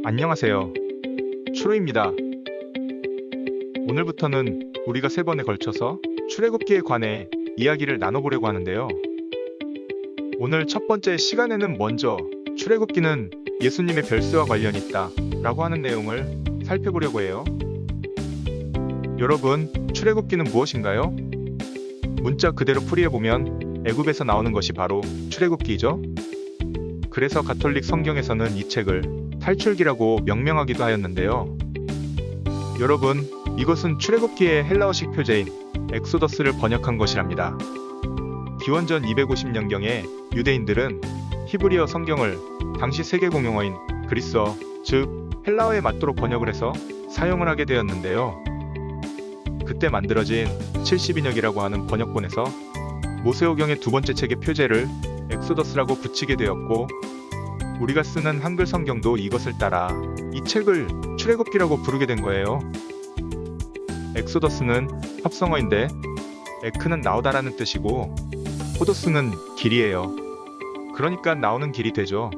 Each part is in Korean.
안녕하세요. 추로입니다. 오늘부터는 우리가 3번에 걸쳐서 출애굽기에 관해 이야기를 나눠보려고 하는데요. 오늘 첫 번째 시간에는 먼저 출애굽기는 예수님의 별세와 관련이 있다 라고 하는 내용을 살펴보려고 해요. 여러분, 출애굽기는 무엇인가요? 문자 그대로 풀이해보면 애굽에서 나오는 것이 바로 출애굽기이죠. 그래서 가톨릭 성경에서는 이 책을 탈출기라고 명명하기도 하였는데요. 여러분, 이것은 출애굽기의 헬라어식 표제인 엑소더스를 번역한 것이랍니다. 기원전 250년경에 유대인들은 히브리어 성경을 당시 세계 공용어인 그리스어, 즉 헬라어에 맞도록 번역을 해서 사용을 하게 되었는데요. 그때 만들어진 70인역이라고 하는 번역본에서 모세오경의 두 번째 책의 표제를 엑소더스라고 붙이게 되었고, 우리가 쓰는 한글 성경도 이것을 따라 이 책을 출애굽기라고 부르게 된 거예요. 엑소더스는 합성어인데 에크는 나오다라는 뜻이고 호도스는 길이에요. 그러니까 나오는 길이 되죠.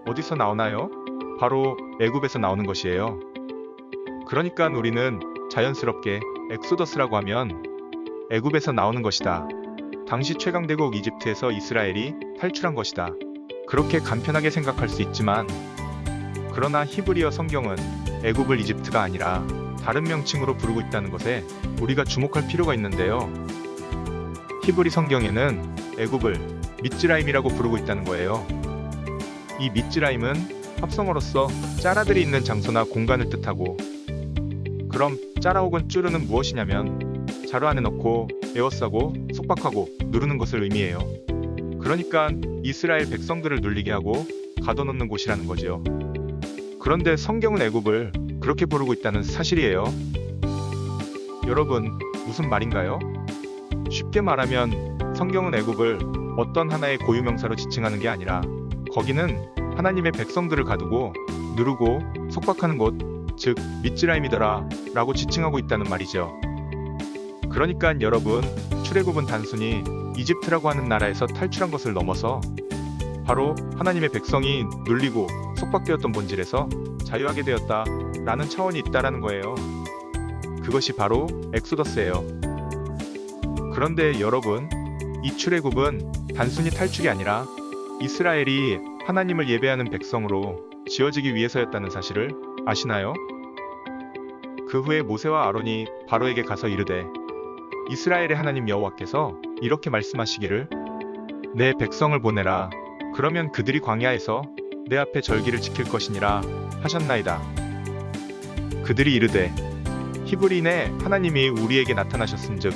어디서 나오나요? 바로 애굽에서 나오는 것이에요. 그러니까 우리는 자연스럽게 엑소더스라고 하면 애굽에서 나오는 것이다, 당시 최강대국 이집트에서 이스라엘이 탈출한 것이다, 그렇게 간편하게 생각할 수 있지만, 그러나 히브리어 성경은 애굽을 이집트가 아니라 다른 명칭으로 부르고 있다는 것에 우리가 주목할 필요가 있는데요. 히브리 성경에는 애굽을 미츠라임이라고 부르고 있다는 거예요. 이 미츠라임은 합성어로서 짜라들이 있는 장소나 공간을 뜻하고, 그럼 짜라 혹은 쭈르는 무엇이냐면 자루 안에 넣고 에워싸고 속박하고 누르는 것을 의미해요. 그러니까 이스라엘 백성들을 눌리게 하고 가둬놓는 곳이라는 거지요. 그런데 성경은 애굽을 그렇게 부르고 있다는 사실이에요. 여러분, 무슨 말인가요? 쉽게 말하면 성경은 애굽을 어떤 하나의 고유명사로 지칭하는 게 아니라 거기는 하나님의 백성들을 가두고 누르고 속박하는 곳, 즉 미츠라임이더라 라고 지칭하고 있다는 말이죠. 그러니까 여러분, 출애굽은 단순히 이집트라고 하는 나라에서 탈출한 것을 넘어서 바로 하나님의 백성이 눌리고 속박되었던 본질에서 자유하게 되었다 라는 차원이 있다라는 거예요. 그것이 바로 엑소더스예요. 그런데 여러분, 이 출애굽은 단순히 탈출이 아니라 이스라엘이 하나님을 예배하는 백성으로 지어지기 위해서였다는 사실을 아시나요? 그 후에 모세와 아론이 바로에게 가서 이르되, 이스라엘의 하나님 여호와께서 이렇게 말씀하시기를 내 백성을 보내라. 그러면 그들이 광야에서 내 앞에 절기를 지킬 것이니라 하셨나이다. 그들이 이르되, 히브리인의 하나님이 우리에게 나타나셨은즉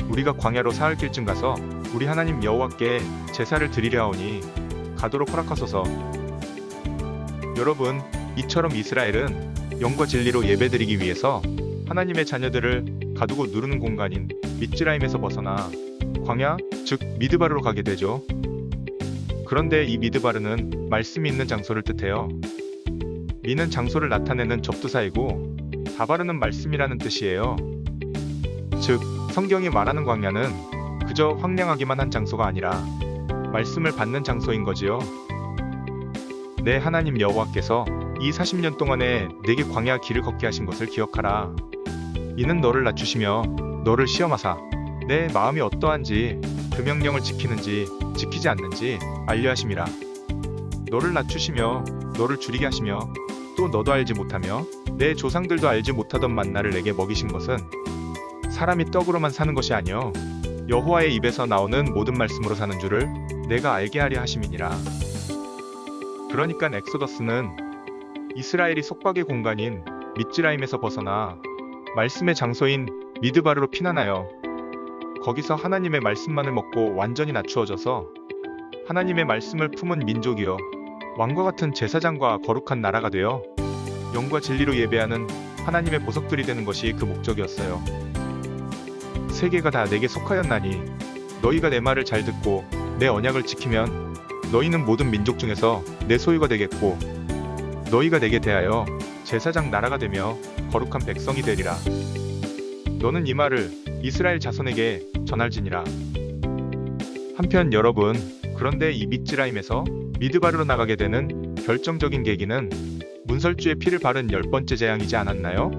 우리가 광야로 사흘 길쯤 가서 우리 하나님 여호와께 제사를 드리려 하오니 가도록 허락하소서. 여러분, 이처럼 이스라엘은 영과 진리로 예배드리기 위해서 하나님의 자녀들을 가두고 누르는 공간인 미츠라임에서 벗어나 광야, 즉 미드바르로 가게 되죠. 그런데 이 미드바르는 말씀이 있는 장소를 뜻해요. 미는 장소를 나타내는 접두사이고 다바르는 말씀이라는 뜻이에요. 즉, 성경이 말하는 광야는 그저 황량하기만 한 장소가 아니라 말씀을 받는 장소인 거지요. 내 하나님 여호와께서 이 40년 동안에 내게 광야 길을 걷게 하신 것을 기억하라. 이는 너를 낮추시며 너를 시험하사 내 마음이 어떠한지 그 명령을 지키는지 지키지 않는지 알려 하심이라. 너를 낮추시며 너를 줄이게 하시며 또 너도 알지 못하며 내 조상들도 알지 못하던 만나를 내게 먹이신 것은 사람이 떡으로만 사는 것이 아니요 여호와의 입에서 나오는 모든 말씀으로 사는 줄을 내가 알게 하려 하심이니라. 그러니까 엑소더스는 이스라엘이 속박의 공간인 미츠라임에서 벗어나 말씀의 장소인 미드바르로 피난하여 거기서 하나님의 말씀만을 먹고 완전히 낮추어져서 하나님의 말씀을 품은 민족이여 왕과 같은 제사장과 거룩한 나라가 되어 영과 진리로 예배하는 하나님의 보석들이 되는 것이 그 목적이었어요. 세계가 다 내게 속하였나니 너희가 내 말을 잘 듣고 내 언약을 지키면 너희는 모든 민족 중에서 내 소유가 되겠고 너희가 내게 대하여 제사장 나라가 되며 거룩한 백성이 되리라. 너는 이 말을 이스라엘 자손에게 전할지니라. 한편 여러분, 그런데 이 미츠라임에서 미드바르로 나가게 되는 결정적인 계기는 문설주의 피를 바른 10번째 재앙이지 않았나요?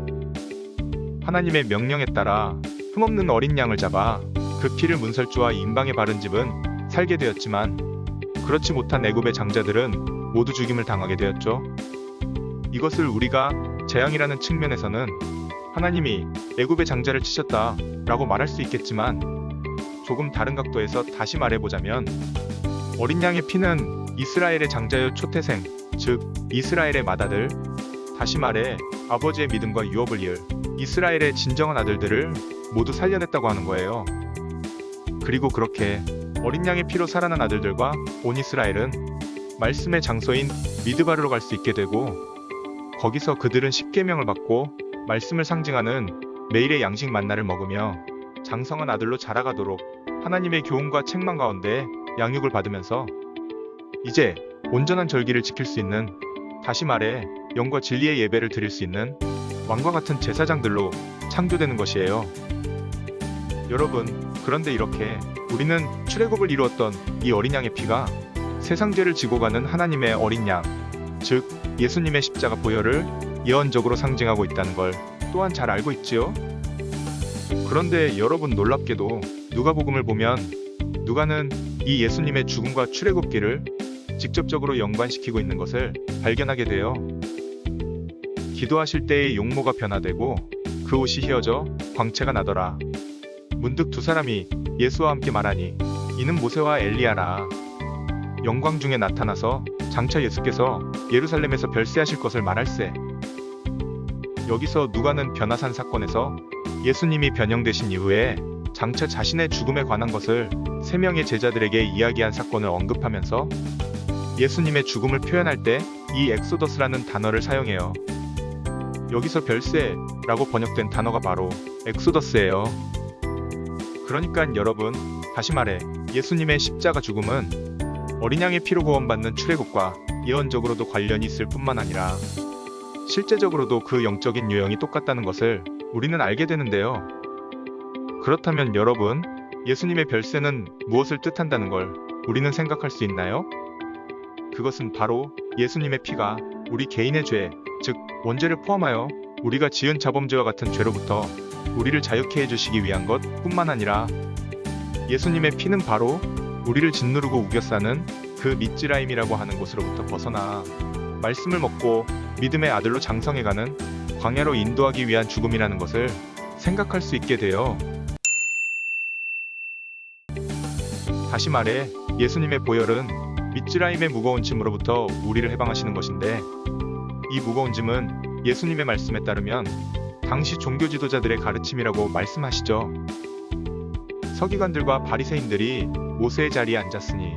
하나님의 명령에 따라 흠없는 어린 양을 잡아 그 피를 문설주와 인방에 바른 집은 살게 되었지만 그렇지 못한 애굽의 장자들은 모두 죽임을 당하게 되었죠. 이것을 우리가 재앙이라는 측면에서는 하나님이 애굽의 장자를 치셨다 라고 말할 수 있겠지만 조금 다른 각도에서 다시 말해보자면 어린 양의 피는 이스라엘의 장자여 초태생, 즉 이스라엘의 맏아들, 다시 말해 아버지의 믿음과 유업을 이을 이스라엘의 진정한 아들들을 모두 살려냈다고 하는 거예요. 그리고 그렇게 어린 양의 피로 살아난 아들들과 온 이스라엘은 말씀의 장소인 미드바르로 갈 수 있게 되고 거기서 그들은 십계명을 받고 말씀을 상징하는 매일의 양식 만나를 먹으며 장성한 아들로 자라가도록 하나님의 교훈과 책망 가운데 양육을 받으면서 이제 온전한 절기를 지킬 수 있는, 다시 말해 영과 진리의 예배를 드릴 수 있는 왕과 같은 제사장들로 창조되는 것이에요. 여러분, 그런데 이렇게 우리는 출애굽을 이루었던 이 어린 양의 피가 세상 죄를 지고 가는 하나님의 어린 양, 즉 예수님의 십자가 보혈을 예언적으로 상징하고 있다는 걸 또한 잘 알고 있지요? 그런데 여러분, 놀랍게도 누가복음을 보면 누가는 이 예수님의 죽음과 출애굽기를 직접적으로 연관시키고 있는 것을 발견하게 돼요. 기도하실 때의 용모가 변화되고 그 옷이 휘어져 광채가 나더라. 문득 두 사람이 예수와 함께 말하니 이는 모세와 엘리야라. 영광 중에 나타나서 장차 예수께서 예루살렘에서 별세하실 것을 말할세. 여기서 누가는 변화산 사건에서 예수님이 변형되신 이후에 장차 자신의 죽음에 관한 것을 세 명의 제자들에게 이야기한 사건을 언급하면서 예수님의 죽음을 표현할 때 이 엑소더스라는 단어를 사용해요. 여기서 별세라고 번역된 단어가 바로 엑소더스예요. 그러니까 여러분, 다시 말해 예수님의 십자가 죽음은 어린 양의 피로 구원받는 출애굽과 예언적으로도 관련이 있을 뿐만 아니라 실제적으로도 그 영적인 유형이 똑같다는 것을 우리는 알게 되는데요. 그렇다면 여러분, 예수님의 별세는 무엇을 뜻한다는 걸 우리는 생각할 수 있나요? 그것은 바로 예수님의 피가 우리 개인의 죄, 즉 원죄를 포함하여 우리가 지은 자범죄와 같은 죄로부터 우리를 자유케 해주시기 위한 것 뿐만 아니라 예수님의 피는 바로 우리를 짓누르고 우겨싸는 그 미즈라임이라고 하는 곳으로부터 벗어나 말씀을 먹고 믿음의 아들로 장성해가는 광야로 인도하기 위한 죽음이라는 것을 생각할 수 있게 돼요. 다시 말해 예수님의 보혈은 미즈라임의 무거운 짐으로부터 우리를 해방하시는 것인데, 이 무거운 짐은 예수님의 말씀에 따르면 당시 종교 지도자들의 가르침이라고 말씀하시죠. 서기관들과 바리새인들이 모세의 자리에 앉았으니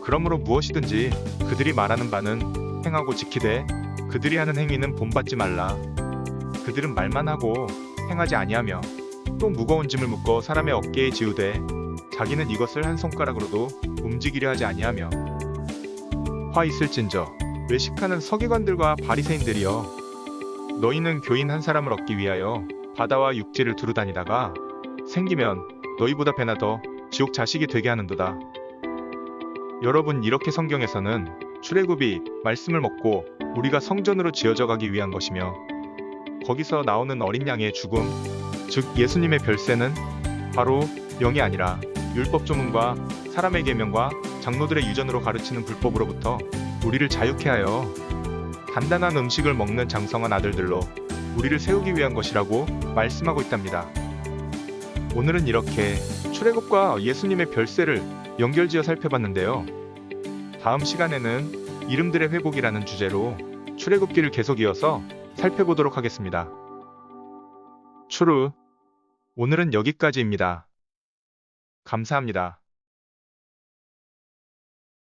그러므로 무엇이든지 그들이 말하는 바는 행하고 지키되 그들이 하는 행위는 본받지 말라. 그들은 말만 하고 행하지 아니하며 또 무거운 짐을 묶어 사람의 어깨에 지우되 자기는 이것을 한 손가락으로도 움직이려 하지 아니하며 화 있을진저 외식하는 서기관들과 바리새인들이여, 너희는 교인 한 사람을 얻기 위하여 바다와 육지를 두루 다니다가 생기면 너희보다 배나 더 지옥 자식이 되게 하는도다. 여러분, 이렇게 성경에서는 출애굽이 말씀을 먹고 우리가 성전으로 지어져 가기 위한 것이며 거기서 나오는 어린 양의 죽음, 즉 예수님의 별세는 바로 영이 아니라 율법 조문과 사람의 계명과 장로들의 유전으로 가르치는 불법으로부터 우리를 자유케 하여 단단한 음식을 먹는 장성한 아들들로 우리를 세우기 위한 것이라고 말씀하고 있답니다. 오늘은 이렇게 출애굽과 예수님의 별세를 연결지어 살펴봤는데요. 다음 시간에는 이름들의 회복이라는 주제로 출애굽기를 계속 이어서 살펴보도록 하겠습니다. 추루, 오늘은 여기까지입니다. 감사합니다.